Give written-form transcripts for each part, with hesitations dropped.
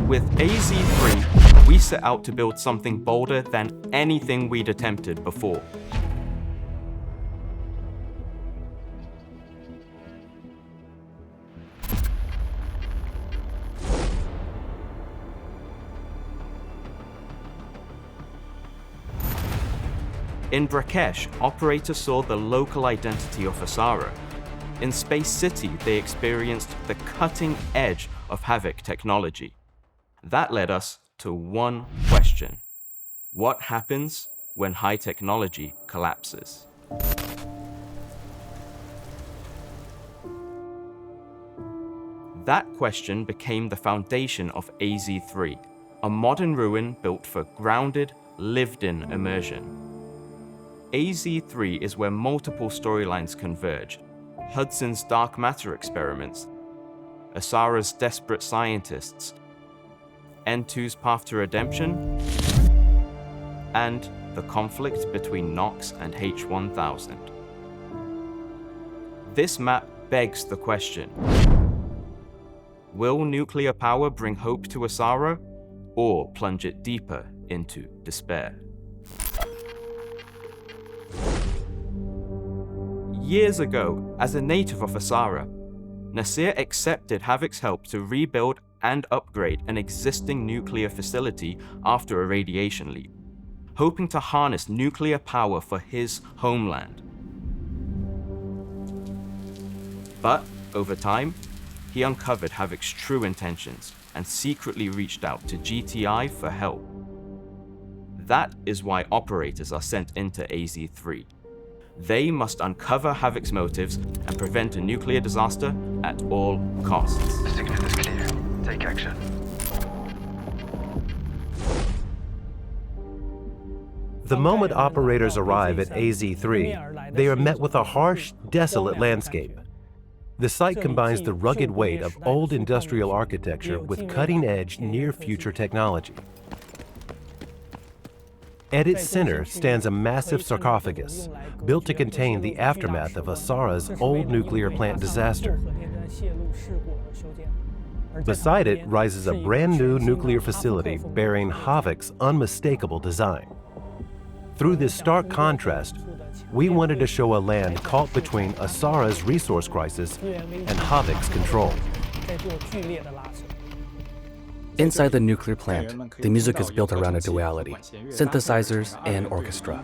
With AZ3, we set out to build something bolder than anything we'd attempted before. In Brakesh, operators saw the local identity of Asara. In Space City, they experienced the cutting edge of Havoc technology. That led us to one question: what happens when high technology collapses? That question became the foundation of AZ3, a modern ruin built for grounded, lived-in immersion. AZ3 is where multiple storylines converge: Hudson's dark matter experiments, Asara's desperate scientists, N2's path to redemption, and the conflict between Nox and H1000. This map begs the question: will nuclear power bring hope to Asara, or plunge it deeper into despair? Years ago, as a native of Asara, Nasir accepted Havoc's help to rebuild and upgrade an existing nuclear facility after a radiation leak, hoping to harness nuclear power for his homeland. But over time, he uncovered Havoc's true intentions and secretly reached out to GTI for help. That is why operators are sent into AZ3. They must uncover Havoc's motives and prevent a nuclear disaster at all costs. The signal is clear. Take action. The moment operators arrive at AZ3, they are met with a harsh, desolate landscape. The site combines the rugged weight of old industrial architecture with cutting-edge, near-future technology. At its center stands a massive sarcophagus, built to contain the aftermath of Asara's old nuclear plant disaster. Beside it rises a brand-new nuclear facility bearing Havoc's unmistakable design. Through this stark contrast, we wanted to show a land caught between Asara's resource crisis and Havoc's control. Inside the nuclear plant, the music is built around a duality: synthesizers and orchestra.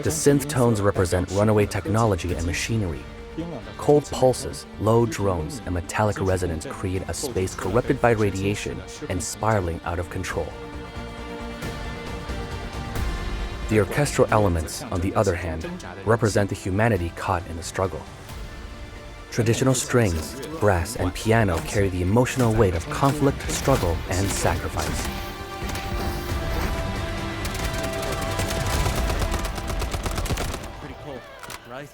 The synth tones represent runaway technology and machinery. Cold pulses, low drones, and metallic resonance create a space corrupted by radiation and spiraling out of control. The orchestral elements, on the other hand, represent the humanity caught in the struggle. Traditional strings, brass, and piano carry the emotional weight of conflict, struggle, and sacrifice. Pretty cool, right?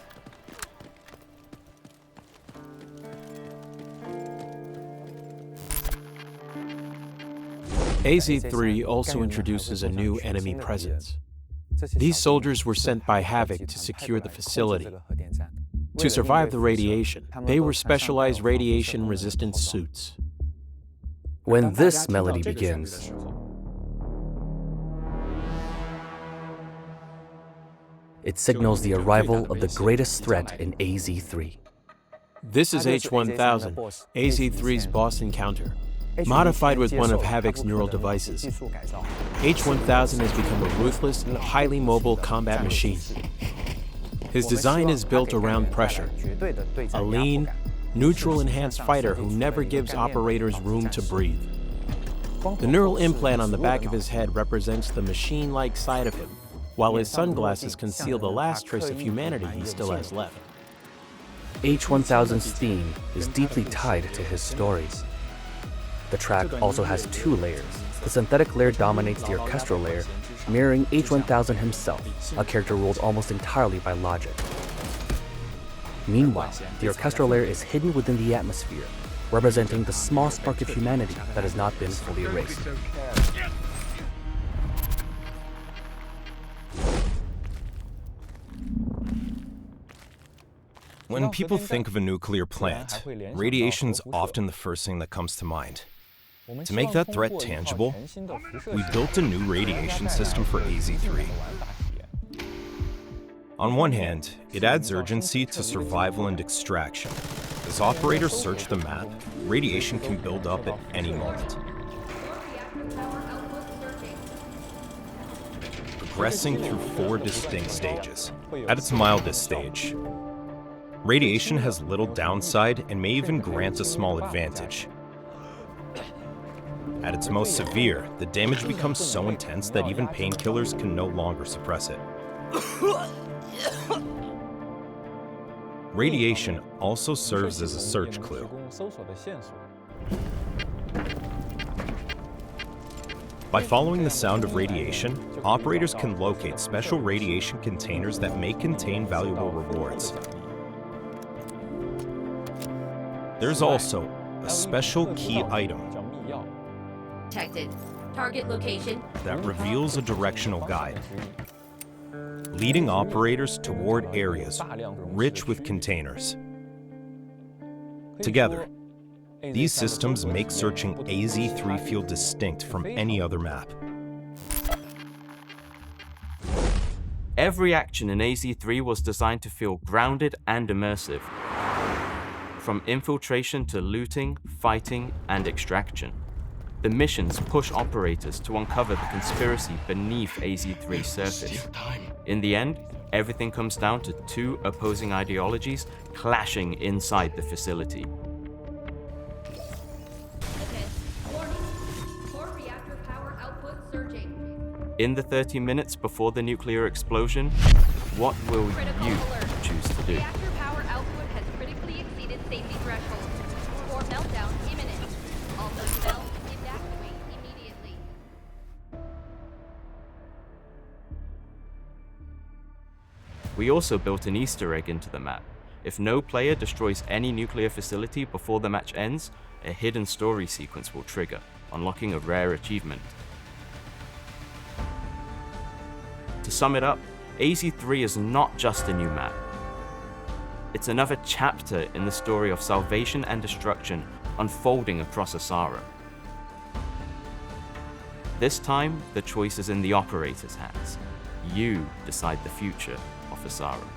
AZ3 also introduces a new enemy presence. These soldiers were sent by Havoc to secure the facility. To survive the radiation, they were specialized radiation-resistant suits. When this melody begins, it signals the arrival of the greatest threat in AZ3. This is H1000, AZ3's boss encounter, modified with one of Havoc's neural devices. H1000 has become a ruthless, highly mobile combat machine. His design is built around pressure, a lean, neutral-enhanced fighter who never gives operators room to breathe. The neural implant on the back of his head represents the machine-like side of him, while his sunglasses conceal the last trace of humanity he still has left. H1000's theme is deeply tied to his story. The track also has two layers. The synthetic layer dominates the orchestral layer, mirroring H1000 himself, a character ruled almost entirely by logic. Meanwhile, the orchestral layer is hidden within the atmosphere, representing the small spark of humanity that has not been fully erased. When people think of a nuclear plant, radiation's often the first thing that comes to mind. To make that threat tangible, we built a new radiation system for AZ3. On one hand, it adds urgency to survival and extraction. As operators search the map, radiation can build up at any moment. Progressing through 4 distinct stages. At its mildest stage, radiation has little downside and may even grant a small advantage. At its most severe, the damage becomes so intense that even painkillers can no longer suppress it. Radiation also serves as a search clue. By following the sound of radiation, operators can locate special radiation containers that may contain valuable rewards. There's also a special key item Detected. Target location. that reveals a directional guide, leading operators toward areas rich with containers. Together, these systems make searching AZ3 feel distinct from any other map. Every action in AZ3 was designed to feel grounded and immersive. From infiltration to looting, fighting, and extraction. The missions push operators to uncover the conspiracy beneath AZ3's surface. In the end, everything comes down to 2 opposing ideologies clashing inside the facility. Core reactor power output surging. In the 30 minutes before the nuclear explosion, what will you choose to do? Reactor power output has critically exceeded safety thresholds. Core meltdown imminent. All personnel evacuate immediately. We also built an Easter egg into the map. If no player destroys any nuclear facility before the match ends, a hidden story sequence will trigger, unlocking a rare achievement. To sum it up, AZ3 is not just a new map. It's another chapter in the story of salvation and destruction unfolding across Asara. This time, the choice is in the operator's hands. You decide the future of Asara.